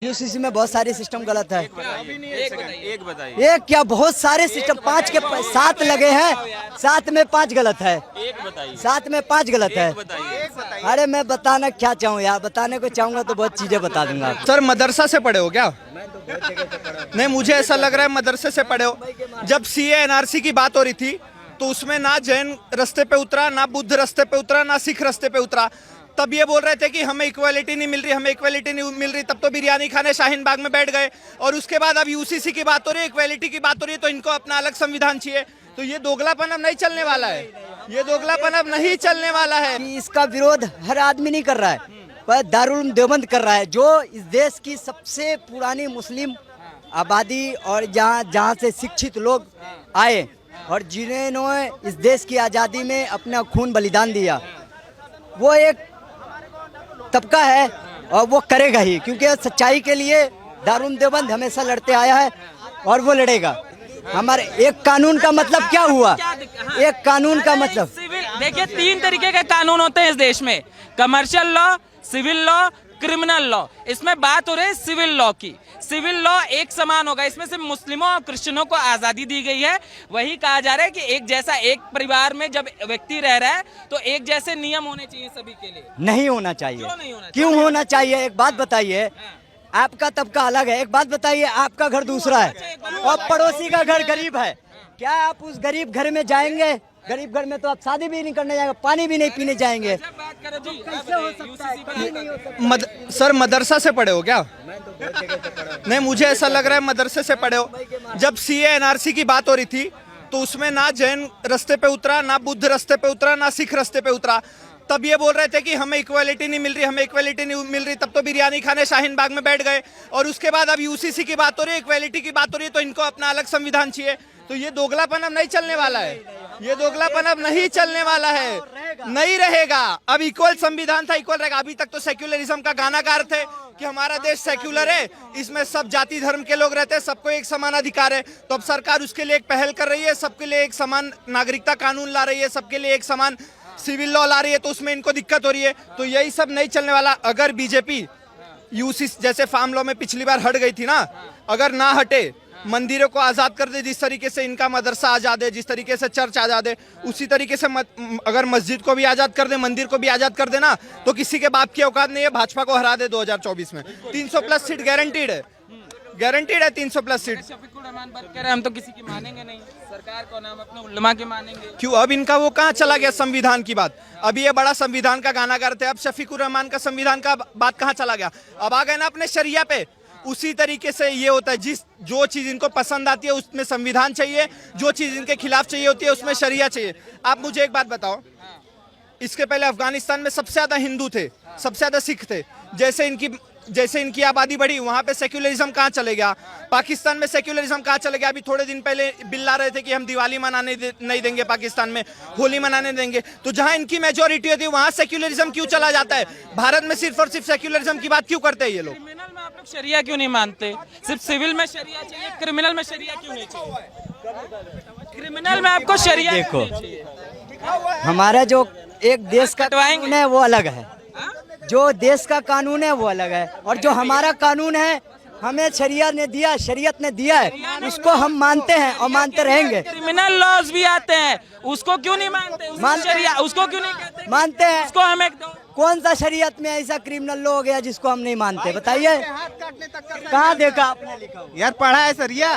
UCC में बहुत सारे सिस्टम गलत है। एक बताइए। एक क्या, बहुत सारे सिस्टम, 5 के 7 लगे हैं, 7 में 5 गलत है। एक बताइए। 7 में 5 गलत है। बताइए। अरे मैं बताना क्या चाहूँ यार, बताने को चाहूँगा तो बहुत चीजें बता दूंगा। सर मदरसा से पढ़े हो क्या? नहीं, मुझे ऐसा लग रहा है मदरसे से पढ़े हो। जब सीए एनआरसी की बात हो रही थी तो उसमें ना जैन रास्ते पे उतरा, ना बुद्ध रास्ते पे उतरा, ना सिख रास्ते पे उतरा। तब ये बोल रहे थे कि हमें इक्वालिटी नहीं मिल रही, हमें इक्वालिटी नहीं मिल रही। तब तो बिरयानी खाने शाहीन बाग में बैठ गए। और उसके बाद अब यूसीसी की बात हो रही है, इक्वालिटी की बात हो रही है, तो इनको अपना अलग संविधान चाहिए। तो ये दोगलापन अब नहीं चलने वाला है, ये दोगलापन अब नहीं चलने वाला है। इसका विरोध हर आदमी नहीं कर रहा है, पर दारुल उलूम देवबंद कर रहा है, जो इस देश की सबसे पुरानी मुस्लिम आबादी और जहाँ से शिक्षित लोग आए और जिन्होंने इस देश की आज़ादी में अपना खून बलिदान दिया, वो एक तबका है और वो करेगा ही, क्योंकि सच्चाई के लिए दारुल उलूम देवबंद हमेशा लड़ते आया है और वो लड़ेगा। हमारे एक कानून का मतलब क्या हुआ? एक कानून का मतलब, देखिए 3 तरीके के कानून होते हैं इस देश में, commercial law, civil law, criminal law. इसमें बात हो रही है सिविल लॉ की। सिविल लॉ एक समान होगा, इसमें सिर्फ मुस्लिमों और क्रिश्चियनों को आजादी दी गई है। वही कहा जा रहा है कि एक जैसा, एक परिवार में जब व्यक्ति रह रहा है तो एक जैसे नियम होने चाहिए सभी के लिए। नहीं होना चाहिए। क्यों नहीं होना? क्यों होना चाहिए? एक बात बताइए, आपका तबका अलग है, एक बात बताइए, आपका घर दूसरा है और पड़ोसी का घर गरीब है, क्या आप उस गरीब घर में जाएंगे? गरीब घर में तो आप शादी भी नहीं करने जाएंगे, पानी भी नहीं पीने जाएंगे। कैसे हो सकता है? सर मदरसा से पढ़े हो क्या? नहीं, मुझे ऐसा लग रहा है मदरसे से पढ़े हो। जब सीए एनआरसी की बात हो रही थी तो उसमें ना जैन रास्ते पे उतरा, ना बुद्ध रास्ते पे उतरा, ना सिख रास्ते पे उतरा। तब ये बोल रहे थे कि हमें इक्वालिटी नहीं मिल रही, हमें इक्वालिटी नहीं मिल रही। तब तो बिरयानी खाने शाहीन बाग में बैठ गए। और उसके बाद अब यूसीसी की बात हो रही है, इक्वालिटी की बात हो रही है, तो इनको अपना अलग संविधान चाहिए। तो ये दोगलापन अब नहीं चलने वाला है, ये दोगलापन अब नहीं चलने वाला है, नहीं रहेगा। अब इक्वल संविधान था, इक्वल रहेगा। अभी तक तो सेक्युलरिज्म का गाना गा रहे थे कि हमारा देश सेक्युलर है, इसमें सब जाति धर्म के लोग रहते हैं, सबको एक समान अधिकार है। तो अब सरकार उसके लिए एक पहल कर रही है, सबके लिए एक समान नागरिकता कानून ला रही है, सबके लिए एक समान सिविल लॉ ला रही है, तो उसमें इनको दिक्कत हो रही है। तो यही सब नहीं चलने वाला। अगर बीजेपी यूसीसी जैसे फार्म लॉ में पिछली बार हट गई थी ना, अगर ना हटे, मंदिरों को आजाद कर दे, जिस तरीके से इनका मदरसा आजाद है, जिस तरीके से चर्च आजाद है, उसी तरीके से अगर मस्जिद को भी आजाद कर दे, मंदिर को भी आजाद कर देना, तो किसी के बाप की औकात नहीं है भाजपा को हरा दे 2024 में। 300+ सीट गारंटीड है, गारंटीड है 300+ सीट। शफीकुर रहमान बात कर रहे हैं, हम तो किसी की मानेंगे नहीं, सरकार को नाम अपने उलमा के मानेंगे। क्यों? अब इनका वो कहाँ चला गया संविधान की बात? अभी ये बड़ा संविधान का गाना करते हैं, अब शफीकुर रहमान का संविधान का बात कहाँ चला गया? अब आ गए ना अपने शरिया पे। उसी तरीके से ये होता है, जो चीज इनको पसंद आती है उसमें संविधान चाहिए, जो चीज इनके खिलाफ चाहिए होती है उसमें शरिया चाहिए। आप मुझे एक बात बताओ, इसके पहले अफगानिस्तान में सबसे ज्यादा हिंदू थे, सबसे ज्यादा सिख थे। जैसे इनकी आबादी बढ़ी, वहां पे सेक्युलरिज्म कहाँ चले गया? पाकिस्तान में सेक्युलरिज्म कहाँ चले गया? अभी थोड़े दिन पहले बिल ला रहे थे कि हम दिवाली मनाने नहीं देंगे, पाकिस्तान में होली मनाने देंगे। तो जहां इनकी मेजोरिटी होती है वहां सेक्युलरिज्म क्यों चला जाता है? भारत में सिर्फ और सिर्फ सेक्युलरिज्म की बात क्यों करते हैं ये लोग? क्रिमिनल में आप लोग शरिया क्यों नहीं मानते? सिर्फ सिविल में शरिया चाहिए, क्रिमिनल में शरिया क्यों नहीं चाहिए? क्रिमिनल में आपको शरिया देखो, क्यों नहीं चाहिए? हमारा जो एक देश का कानून है वो अलग है, जो देश का कानून है वो अलग है, और जो हमारा कानून है हमें शरिया ने दिया, शरीयत ने दिया है, उसको हम मानते हैं और मानते रहेंगे। क्रिमिनल लॉज भी आते हैं, उसको क्यों नहीं मानते? शरिया उसको क्यों नहीं कहते? मानते हैं। उसको हम एक कौन सा शरीयत में ऐसा क्रिमिनल लॉ हो गया जिसको हम नहीं मानते? बताइए, कहाँ देखा आपने? लिखा हुआ यार पढ़ा है सरिया,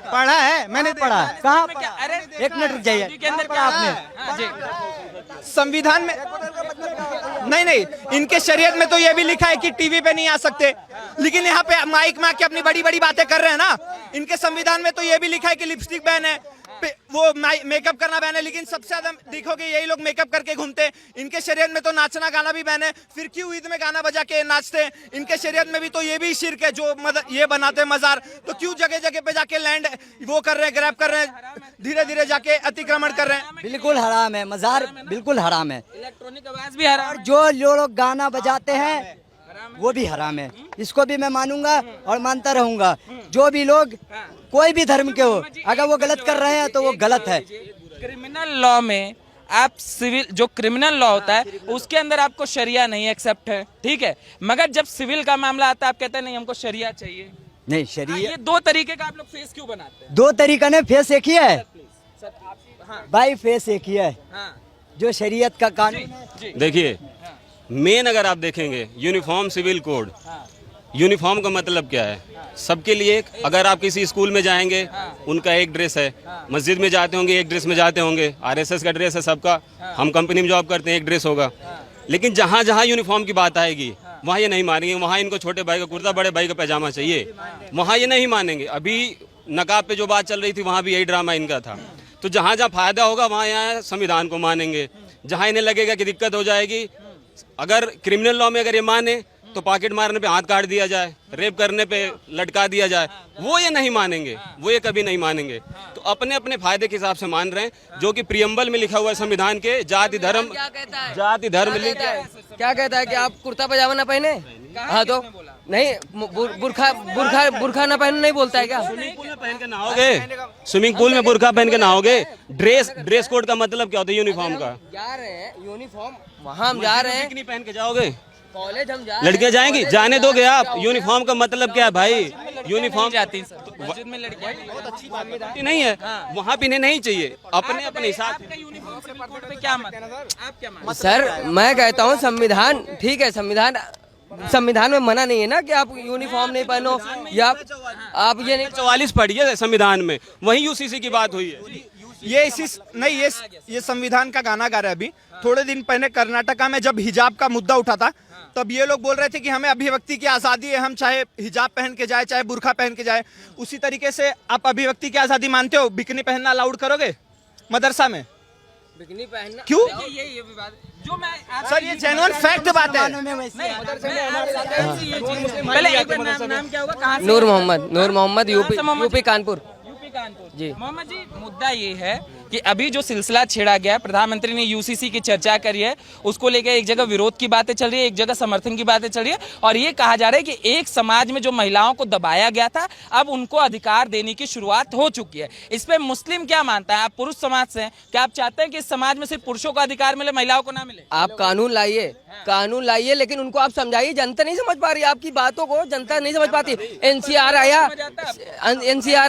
पढ़ा है, मैंने पढ़ा? कहाँ पढ़ा? अरे एक मिनट रुक जाइए, के अंदर पढ़ा क्या आपने? संविधान में नहीं, इनके शरीयत में तो ये भी लिखा है कि टीवी पे नहीं आ सकते, लेकिन यहाँ पे माइक में आके अपनी बड़ी बड़ी बातें कर रहे हैं ना। इनके संविधान में तो ये भी लिखा है कि लिपस्टिक बैन है, वो मेकअप करना बैन है, लेकिन सबसे ज्यादा देखोगे यही लोग मेकअप करके घूमते हैं। इनके शरीयत में तो नाचना गाना भी बैन है, फिर क्यों ईद में गाना बजा के नाचते हैं? इनके शरीयत में भी तो ये भी शिर्क है, जो ये बनाते हैं मजार, तो क्यों जगह जगह पे जाके लैंड वो कर रहे हैं, ग्रैब कर रहे हैं, धीरे धीरे जाके अतिक्रमण कर रहे हैं। बिल्कुल हराम है, मजार बिल्कुल हराम है। इलेक्ट्रॉनिक आवाज भी हराम और है। जो लोग गाना बजाते हैं वो भी हराम है, इसको भी मैं मानूंगा और मानता रहूंगा। जो भी लोग कोई भी धर्म के हो, अगर वो गलत कर रहे हैं तो वो गलत है। क्रिमिनल लॉ में आप सिविल जो क्रिमिनल लॉ होता है उसके अंदर आपको शरिया नहीं एक्सेप्ट है, ठीक है, मगर जब सिविल का मामला आता है आप कहते हैं नहीं हमको शरिया चाहिए। नहीं शरीयत ये दो तरीके का आप लोग फेस क्यों बनाते हैं? दो तरीका ने फेस एक ही है सर आप, हाँ, भाई, फेस एक ही है। हाँ, जो शरीयत का कानून है, जी, देखिए मेन अगर आप देखेंगे यूनिफॉर्म सिविल कोड, यूनिफॉर्म का मतलब क्या है? सबके लिए अगर आप किसी स्कूल में जाएंगे उनका एक ड्रेस है, मस्जिद में जाते होंगे एक ड्रेस में जाते होंगे, आरएसएस का ड्रेस है सबका, हम कंपनी में जॉब करते हैं एक ड्रेस होगा। लेकिन जहाँ जहाँ यूनिफॉर्म की बात आएगी वहाँ ये नहीं मानेंगे, वहाँ इनको छोटे भाई का कुर्ता बड़े भाई का पैजामा चाहिए, वहाँ ये नहीं मानेंगे। अभी नकाब पे जो बात चल रही थी वहाँ भी यही ड्रामा इनका था। तो जहाँ जहाँ फायदा होगा वहाँ यहाँ संविधान को मानेंगे, जहाँ इन्हें लगेगा कि दिक्कत हो जाएगी, अगर क्रिमिनल लॉ में अगर ये माने तो पॉकेट मारने पे हाथ काट दिया जाए, रेप करने पे लटका दिया जाए, वो ये नहीं मानेंगे, वो ये कभी नहीं मानेंगे। तो अपने अपने फायदे के हिसाब से मान रहे हैं, जो कि प्रियम्बल में लिखा हुआ है संविधान के, जाति धर्म क्या कहता है कि आप कुर्ता पजामा ना पहने? हाँ तो नहीं, बुरखा ना पहने नहीं बोलता है क्या? स्विमिंग पूल में पहन के नहाओगे, स्विमिंग पूल में बुरखा पहन के नहाओगे। ड्रेस कोड का मतलब क्या होता है यूनिफॉर्म का? जा रहे हैं यूनिफॉर्म, वहाँ हम जा रहे हैं, नहीं पहन के जाओगे, कॉलेज हम जा रहे हैं, लड़कियां जाएंगी, जाने दोगे आप? यूनिफॉर्म का मतलब क्या है भाई? यूनिफॉर्म जाती मस्जिद में लड़कियां नहीं है, वहाँ पे इन्हें नहीं चाहिए, अपने अपने हिसाब से। आपका यूनिफॉर्म सिविल कोड पे क्या मत है? आप क्या मानते हैं? सर मैं कहता हूँ संविधान ठीक है, संविधान में मना नहीं है ना कि आप यूनिफॉर्म नहीं पहनो या आप ये नहीं। 44 पढ़िए संविधान में, वही यूसीसी की बात हुई है। ये इसी नहीं, ये संविधान का गाना गा रहे हैं। अभी थोड़े दिन पहले कर्नाटका में जब हिजाब का मुद्दा उठा था तब ये लोग बोल रहे थे कि हमें अभिव्यक्ति की आज़ादी है, हम चाहे हिजाब पहन के जाए चाहे बुरखा पहन के जाए। उसी तरीके से आप अभिव्यक्ति की आज़ादी मानते हो? बिकनी पहनना अलाउड करोगे मदरसा में? बिकनी पहनना क्यों? ये विवाद जो मैं सर ये जेन्युइन फैक्ट बात है। पहले एक बार नाम क्या होगा, कहाँ से? नूर मोहम्मद यूपी कानपुर जी। मोहम्मद जी, मुद्दा ये है कि अभी जो सिलसिला छेड़ा गया, प्रधानमंत्री ने यूसीसी की चर्चा करी है, उसको लेकर एक जगह विरोध की बातें चल रही है, एक जगह समर्थन की बातें चल रही है, और ये कहा जा रहा है कि एक समाज में जो महिलाओं को दबाया गया था अब उनको अधिकार देने की शुरुआत हो चुकी है। इस पे मुस्लिम क्या मानता है? आप पुरुष समाज से हैं, क्या आप चाहते हैं कि इस समाज में सिर्फ पुरुषों को अधिकार मिले, महिलाओं को ना मिले? आप कानून लाइए, लेकिन उनको आप समझाइए, जनता नहीं समझ पा रही आपकी बातों को, जनता नहीं समझ पाती। एनसीआर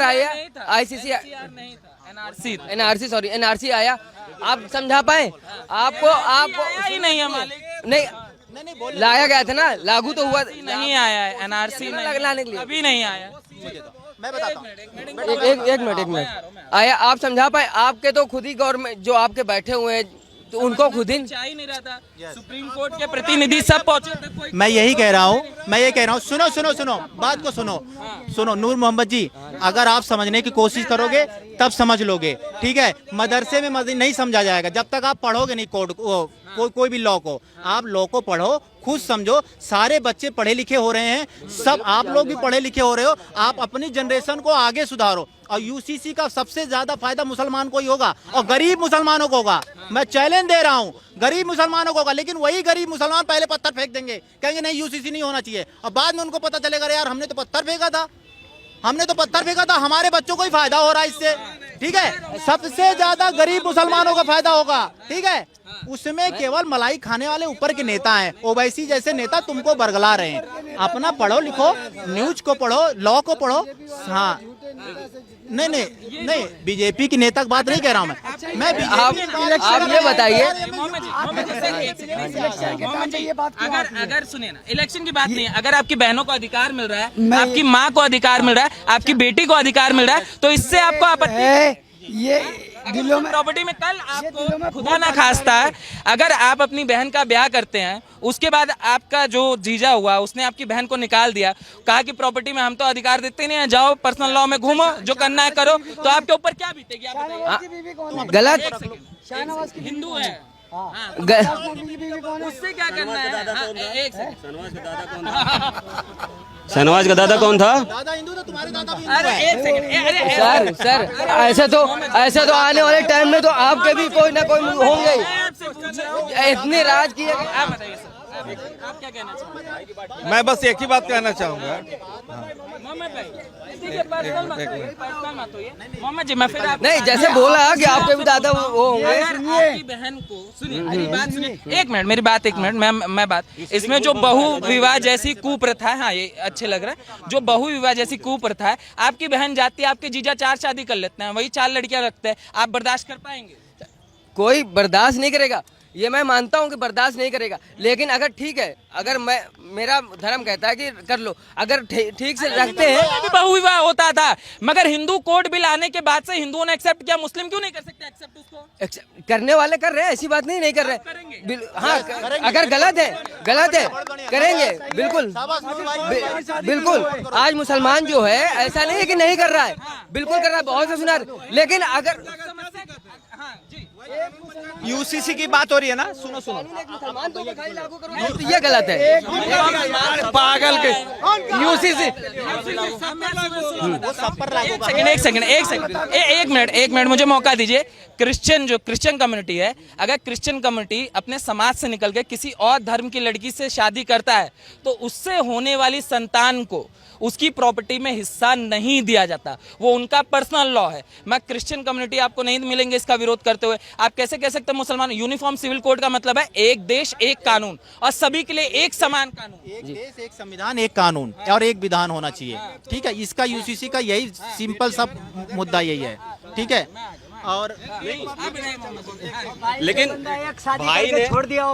आया, आईसीसी, एनआरसी आया, आप समझा पाए? आपको ही नहीं है, नहीं लाया गया था ना, लागू तो हुआ नहीं आया है एनआरसी लाने के लिए, अभी नहीं आया। मैं बताता हूँ, एक मिनट आया, आप समझा पाए? आपके तो खुद ही गवर्नमेंट जो आपके बैठे हुए हैं तो उनको खुद ही ही नहीं रहता, सुप्रीम कोर्ट के प्रतिनिधि सब पहुंचे थे, कोई मैं यही कह रहा हूँ, सुनो बात को सुनो नूर मोहम्मद जी, अगर आप समझने की कोशिश करोगे तब समझ लोगे, ठीक है? मदरसे में नहीं समझा जाएगा जब तक आप पढ़ोगे नहीं कोड कोई भी लॉ को। आप लॉ को पढ़ो, खुद समझो, सारे बच्चे पढ़े लिखे हो रहे हैं, सब आप लोग भी पढ़े लिखे हो रहे हो, आप अपनी जनरेशन को आगे सुधारो। और यूसीसी का सबसे ज्यादा फायदा मुसलमान को ही होगा और गरीब मुसलमानों को होगा। मैं चैलेंज दे रहा हूँ, गरीब मुसलमानों को होगा, लेकिन वही गरीब मुसलमान पहले पत्थर फेंक देंगे, कहेंगे नहीं यूसीसी नहीं होना चाहिए, और बाद में उनको पता चलेगा यार हमने तो पत्थर फेंका था, हमारे बच्चों को ही फायदा हो रहा है इससे, ठीक है? सबसे ज्यादा गरीब मुसलमानों को फायदा होगा, ठीक है? उसमें केवल मलाई खाने वाले ऊपर के नेता हैं, ओवैसी जैसे नेता तुमको बरगला रहे हैं। अपना पढ़ो लिखो, न्यूज को पढ़ो, लॉ को पढ़ो। हाँ नहीं, बीजेपी की नेता की बात नहीं कह रहा हूँ मैं आप ये बताइए, अगर सुनिए ना, इलेक्शन की बात नहीं है, अगर आपकी बहनों को अधिकार मिल रहा है, आपकी माँ को अधिकार मिल रहा है, आपकी बेटी को अधिकार मिल रहा है, तो इससे आपको आपत्ति है? ये दिलों में प्रॉपर्टी में कल आपको खुदा ना खास्ता है, अगर आप अपनी बहन का ब्याह करते हैं, उसके बाद आपका जो जीजा हुआ उसने आपकी बहन को निकाल दिया, कहा कि प्रॉपर्टी में हम तो अधिकार देते नहीं है, जाओ पर्सनल लॉ में घूमो, जो करना है करो, तो आपके ऊपर क्या बीतेगी? आप बताइए। गलत हिंदू है, उससे क्या करना है? एक शहनवाज का दादा कौन था? दादा हिंदू तो तुम्हारे दादा भी अरे एक सेकंड, सर ऐसे तो आने वाले टाइम में तो आपके भी कोई ना कोई होंगे, इतने राज किए। आप बताइए सर, आप क्या कहना चाहेंगे? मैं बस एक ही बात कहना चाहूँगा। मोहम्मद भाई, ठीक है, पर्सनल मत होइए, पर्सनल मत होइए। मोहम्मद जी, मैं फिर आप नहीं, जैसे बोला कि आपके भी दादा वो होंगे। अगर आपकी बहन को सुनिए, मेरी बात सुनिए, एक मिनट, मेरी बात एक मिनट, मैं बात, इसमें जो बहु विवाह जैसी कुप्रथा है, हाँ ये अच्छे लग रहा है, जो बहु विवाह जैसी कुप्रथा है, आपकी बहन जाती है, आपके जीजा 4 शादी कर लेते हैं, वही 4 लड़कियां रखते हैं, आप बर्दाश्त कर पाएंगे? कोई बर्दाश्त नहीं करेगा, ये मैं मानता हूँ कि बर्दाश्त नहीं करेगा, लेकिन अगर ठीक है, अगर मेरा धर्म कहता है कि कर लो, अगर ठीक से रखते हैं। भी बहु विवाह होता था, मगर हिंदू कोड बिल आने के बाद से हिंदुओं ने एक्सेप्ट किया, मुस्लिम क्यों नहीं कर सकते एक्सेप्ट उसको? करने वाले कर रहे हैं, ऐसी बात नहीं कर रहे। हाँ, अगर गलत है करेंगे, बिल्कुल बिल्कुल। आज मुसलमान जो है ऐसा नहीं है कि नहीं कर रहा है, बिल्कुल कर रहा है, बहुत से सुना। लेकिन अगर यूसीसी की बात हो रही है ना, सुनो मुसलमान तो लागू करो, ये गलत है। पागल के यूसीसी एक मिनट मुझे मौका दीजिए। क्रिश्चियन कम्युनिटी है, अगर क्रिश्चियन कम्युनिटी अपने समाज से निकल के किसी और धर्म की लड़की से शादी करता है तो उससे होने वाली संतान को उसकी प्रॉपर्टी में हिस्सा नहीं दिया जाता, वो उनका पर्सनल लॉ है। मैं क्रिश्चियन कम्युनिटी आपको नहीं मिलेंगे इसका विरोध करते हुए। आप कैसे कह सकते हैं मुसलमान? यूनिफॉर्म सिविल कोड का मतलब है एक देश एक कानून और सभी के लिए एक समान कानून, एक देश एक संविधान एक कानून और एक विधान होना चाहिए, ठीक है। इसका यूसीसी का यही सिंपल सा मुद्दा यही है, ठीक है। और लेकिन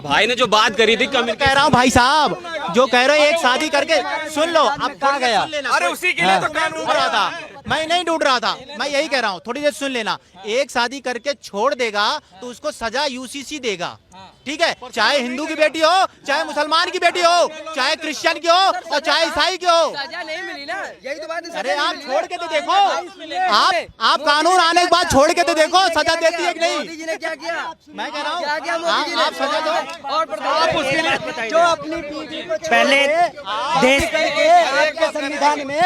भाई ने जो बात करी थी, कह रहा हूँ भाई साहब, जो कह रहे हो एक शादी करके, सुन लो, अब कहाँ गया? अरे उसी के लिए तो ढूंढ रहा था, मैं नहीं ढूंढ रहा था, मैं यही कह रहा हूँ, थोड़ी देर सुन लेना। एक शादी करके छोड़ देगा तो उसको सजा यूसीसी देगा, ठीक है। चाहे हिंदू की बेटी हो, चाहे मुसलमान की बेटी हो, चाहे क्रिश्चियन की हो और चाहे ईसाई की हो। सजा नहीं मिली ना, यही तो बात है। अरे आप छोड़ के तो देखो, आप कानून आने के बाद छोड़ के तो देखो सजा देती है कि नहीं। मोदी जी ने क्या किया? मैं कह रहा हूँ क्या किया मोदी जी ने? आप सजा दो। और प्रधानमंत्री जो अपनी बीवी को पहले देश करके आपके संविधान में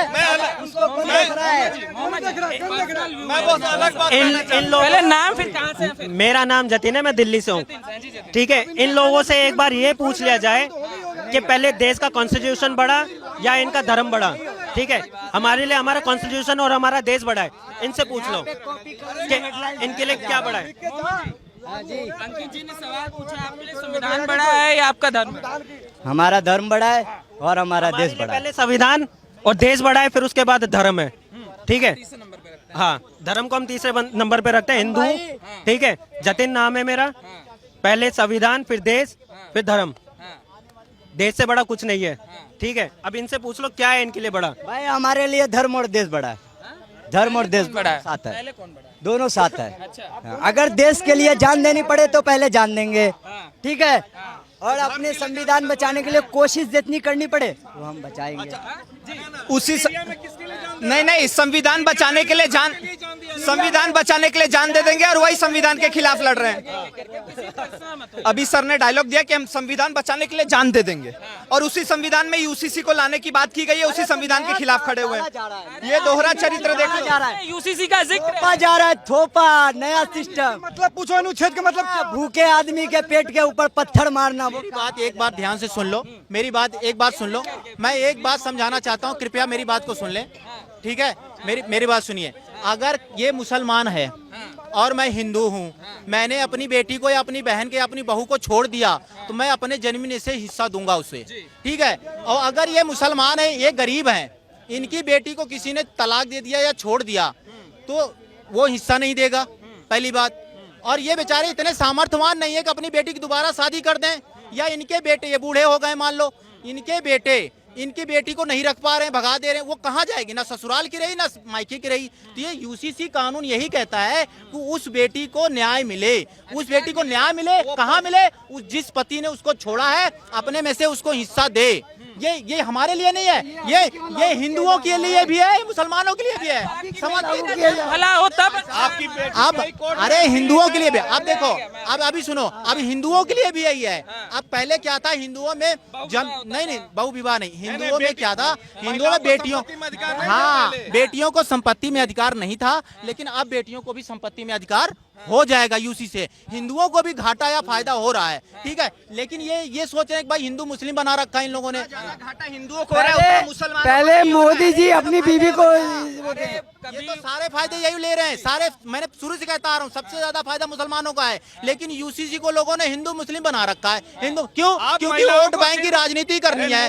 उसको कौन देख रहा है? मैं बहुत अलग बात इन लोगों, पहले नाम फिर कहाँ से हैं फिर? मेरा नाम जतिन है, मैं दिल्ली से हूँ, ठीक है। इन लोगों से एक बार ये पूछ लिया जाए कि पहले देश का कॉन्स्टिट्यूशन बड़ा या इनका धर्म बड़ा, ठीक है। हमारे लिए हमारा कॉन्स्टिट्यूशन और हमारा देश बड़ा है, इनसे पूछ लो कि इनके लिए क्या बड़ा है। अंकित जी ने सवाल पूछा, आपके लिए संविधान बड़ा है या आपका धर्म? हमारा धर्म बड़ा है और हमारा देश बड़ा है। पहले संविधान और देश बड़ा है, फिर उसके बाद धर्म है, ठीक है। हाँ, धर्म को हम तीसरे नंबर पे रखते हैं, हिंदू, ठीक है। जतिन नाम है मेरा, पहले संविधान फिर देश फिर धर्म, देश से बड़ा कुछ नहीं है, ठीक है। अब इनसे पूछ लो क्या है इनके लिए बड़ा। भाई हमारे लिए धर्म और देश बड़ा है, धर्म और देश बड़ा है, साथ है, पहले कौन बड़ा है? दोनों साथ है। हाँ, अगर देश के लिए जान देनी पड़े तो पहले जान देंगे, ठीक है। और अपने संविधान बचाने के लिए कोशिश जितनी करनी पड़े वो हम बचाएंगे। नहीं, संविधान बचाने के लिए जान दे देंगे और वही संविधान के खिलाफ लड़ रहे हैं। अभी सर ने डायलॉग दिया कि हम संविधान बचाने के लिए जान दे देंगे, और उसी संविधान में यूसीसी को लाने की बात की गई है, उसी संविधान के खिलाफ खड़े हुए हैं। ये दोहरा चरित्र देखा जा रहा है। यूसीसी का जिक्र थोपा जा रहा है, थोपा, नया सिस्टम। मतलब पूछो अनुच्छेद का मतलब भूखे आदमी के पेट के ऊपर पत्थर मारना। मेरी बात एक बात ध्यान से सुन लो, मेरी बात एक बात सुन लो, मैं एक बात समझाना चाहता हूँ, कृपया मेरी बात को सुन ले, ठीक है। मेरी बात सुनिए। अगर ये मुसलमान है और मैं हिंदू हूँ, मैंने अपनी बेटी को या अपनी बहन के या अपनी बहू को छोड़ दिया तो मैं अपने जन्म से हिस्सा दूंगा उसे, ठीक है। और अगर ये मुसलमान है, ये गरीब हैं, इनकी बेटी को किसी ने तलाक दे दिया या छोड़ दिया तो वो हिस्सा नहीं देगा, पहली बात। और ये बेचारे इतने सामर्थ्यवान नहीं है कि अपनी बेटी की दोबारा शादी कर दें, या इनके बेटे ये बूढ़े हो गए, मान लो इनके बेटे इनकी बेटी को नहीं रख पा रहे हैं, भगा दे रहे हैं, वो कहाँ जाएगी? ना ससुराल की रही ना मायके की रही। तो ये यूसीसी कानून यही कहता है कि उस बेटी को न्याय मिले, उस बेटी को न्याय मिले, कहाँ मिले? उस जिस पति ने उसको छोड़ा है अपने में से उसको हिस्सा दे। ये हमारे लिए नहीं है, ये हिंदुओं के लिए भी है, मुसलमानों के लिए भी है, समझ भला हो तब आपकी अब अरे हिंदुओं के लिए भी, अब देखो, अब अभी सुनो, अब हिंदुओं के लिए भी यही है। अब पहले क्या था, हिंदुओं में नहीं बहु विवाह नहीं, हिंदुओं में क्या था, हिंदुओं में बेटियों, संपत्ति में अधिकार नहीं था हाँ, पहले। बेटियों को संपत्ति में अधिकार नहीं था, लेकिन अब बेटियों को भी संपत्ति में अधिकार हो जाएगा यूसी से। हिंदुओं को भी घाटा या फायदा हो रहा है, ठीक है, लेकिन ये सोच रहे हैं कि भाई हिंदू मुस्लिम बना रखा है इन लोगों ने। घाटा हिंदुओं को हो रहा है, उतना मुसलमानों को पहले नहीं हो रहा है। मोदी जी अपनी बीवी को ये तो सारे फायदे यही ले रहे हैं, सारे, मैंने शुरू से कहता आ रहा हूँ, सबसे ज्यादा फायदा मुसलमानों का है, लेकिन यूसीसी को लोगों ने हिंदू मुस्लिम बना रखा है। हिंदू क्यों? आप क्योंकि महिलाओं वोट को बैंक की राजनीति करनी है।